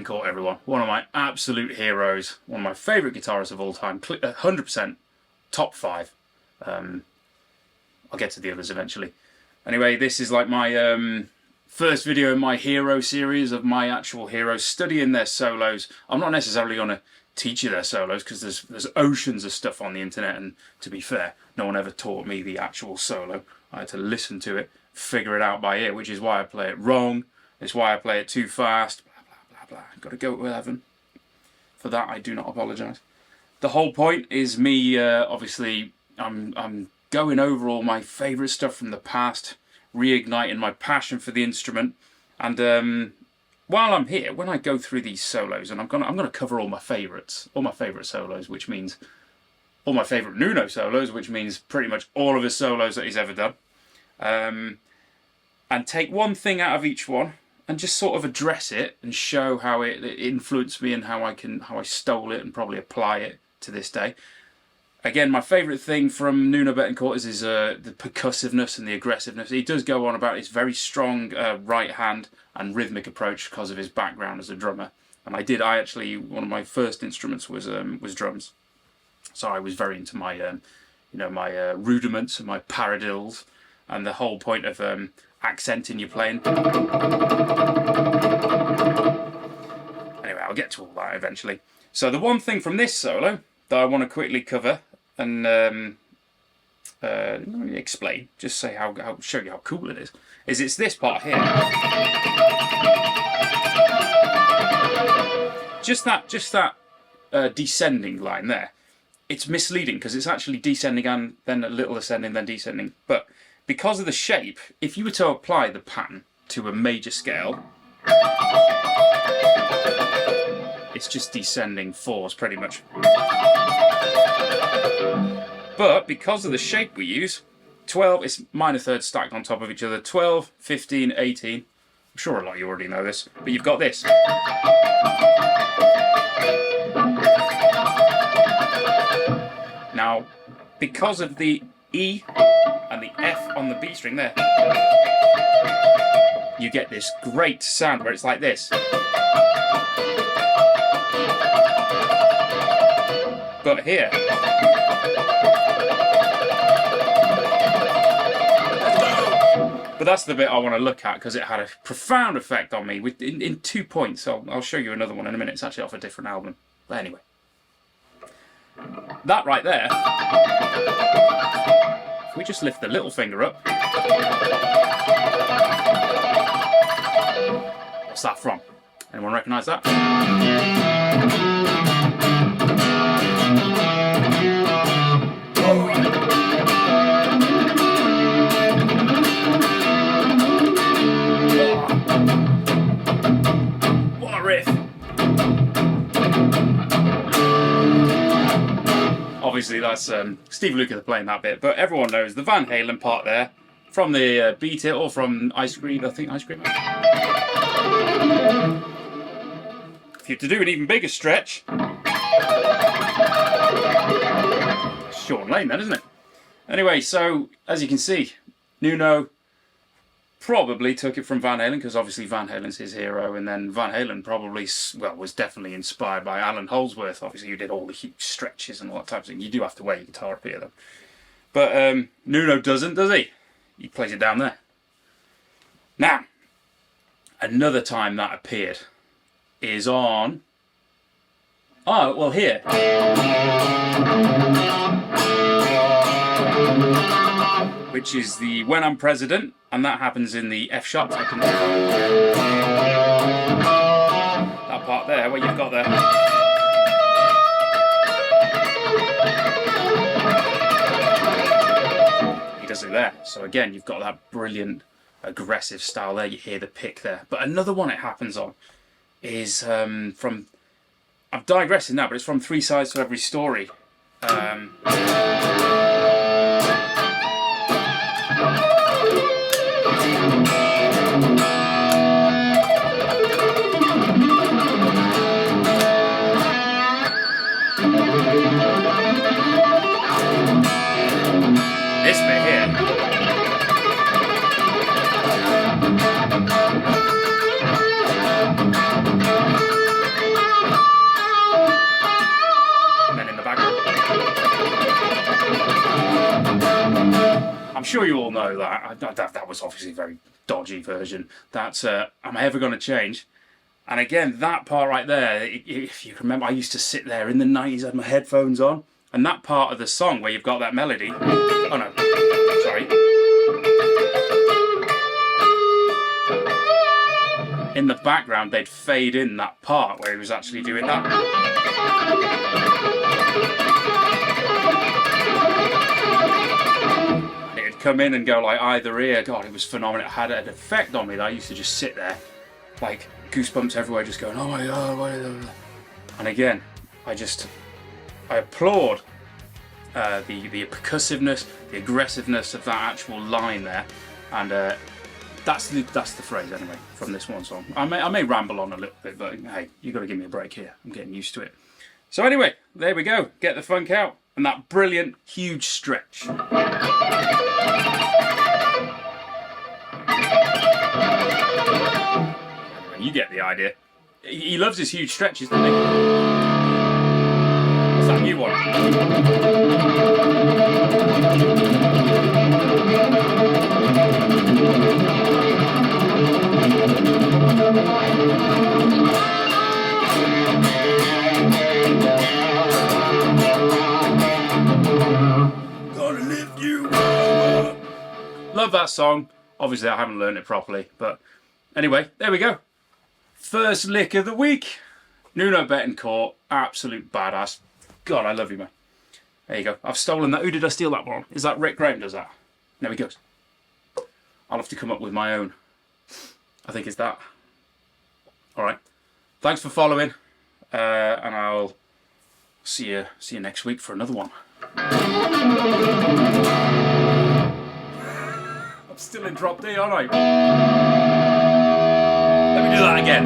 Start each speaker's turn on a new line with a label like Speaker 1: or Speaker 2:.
Speaker 1: Bettencourt, everyone. One of my absolute heroes. One of my favourite guitarists of all time. 100% top 5. I'll get to the others eventually. Anyway, this is like my first video in my hero series of my actual heroes, studying their solos. I'm not necessarily going to teach you their solos because there's oceans of stuff on the internet, and to be fair, no one ever taught me the actual solo. I had to listen to it, figure it out by ear, which is why I play it wrong. It's why I play it too fast. Blah blah blah blah. Got to go to 11. For that, I do not apologise. The whole point is me. Obviously, I'm going over all my favourite stuff from the past, reigniting my passion for the instrument, and while I'm here, when I go through these solos, and I'm gonna cover all my favourite solos, which means all my favourite Nuno solos, which means pretty much all of his solos that he's ever done, and take one thing out of each one and just sort of address it and show how it influenced me and how I stole it and probably apply it to this day. Again, my favourite thing from Nuno Bettencourt is the percussiveness and the aggressiveness. He does go on about his very strong right hand and rhythmic approach because of his background as a drummer. And I actually, one of my first instruments was drums. So I was very into my, my rudiments and my paradiddles, and the whole point of accenting your playing. Anyway, I'll get to all that eventually. So the one thing from this solo that I want to quickly cover and let me explain, just say show you how cool it is it's this part here. Just that descending line there. It's misleading because it's actually descending and then a little ascending, then descending. But because of the shape, if you were to apply the pattern to a major scale, it's just descending 4s pretty much. But because of the shape we use, 12 is minor thirds stacked on top of each other. 12, 15, 18. I'm sure a lot of you already know this, but you've got this. Now, because of the E and the F on the B string there, you get this great sound where it's like this. But here, but that's the bit I want to look at because it had a profound effect on me in 2 points. I'll show you another one in a minute. It's actually off a different album. But anyway, that right there, if we just lift the little finger up, what's that from? Anyone recognise that? Obviously that's Steve Lukather playing that bit, but everyone knows the Van Halen part there from the Beat It or from Ice Cream, I think Ice Cream. If you're to do an even bigger stretch, Sean Lane then, isn't it? Anyway, so as you can see, Nuno probably took it from Van Halen because obviously Van Halen's his hero, and then Van Halen probably, was definitely inspired by Alan Holdsworth, obviously, who did all the huge stretches and all that type of thing. You do have to wear your guitar up here though. But Nuno doesn't, does he? He plays it down there. Now, another time that appeared is on... Oh, well here. Which is the When I'm President, and that happens in the F sharp second. That part there, where you've got the... He does it there. So again, you've got that brilliant, aggressive style there. You hear the pick there. But another one it happens on is from... I'm digressing now, but it's from Three Sides to Every Story. This bit here. I'm sure you all know that. That was obviously a very dodgy version. That's Am I Ever Gonna Change? And again, that part right there, if you remember, I used to sit there in the 90s, I had my headphones on, and that part of the song where you've got that melody. Oh no, sorry. In the background, they'd fade in that part where he was actually doing that. It'd come in and go like either ear. God, it was phenomenal. It had an effect on me that I used to just sit there, like goosebumps everywhere, just going, oh my God, what is that? And again, I applaud the percussiveness, the aggressiveness of that actual line there, and that's the phrase anyway from this one song. I may ramble on a little bit, but hey, you got to give me a break here. I'm getting used to it. So anyway, there we go. Get the funk out, and that brilliant huge stretch. You get the idea. He loves his huge stretches, doesn't he? What's that new one? Gonna lift you up. Love that song. Obviously, I haven't learned it properly, but anyway, there we go. First lick of the week. Nuno Bettencourt, absolute badass. God, I love you, man. There you go. I've stolen that. Who did I steal that one? Is that Rick Graham does that? There he goes. I'll have to come up with my own. I think it's that. Alright. Thanks for following. And I'll see you next week for another one. I'm still in drop D, aren't I? Let me do that again.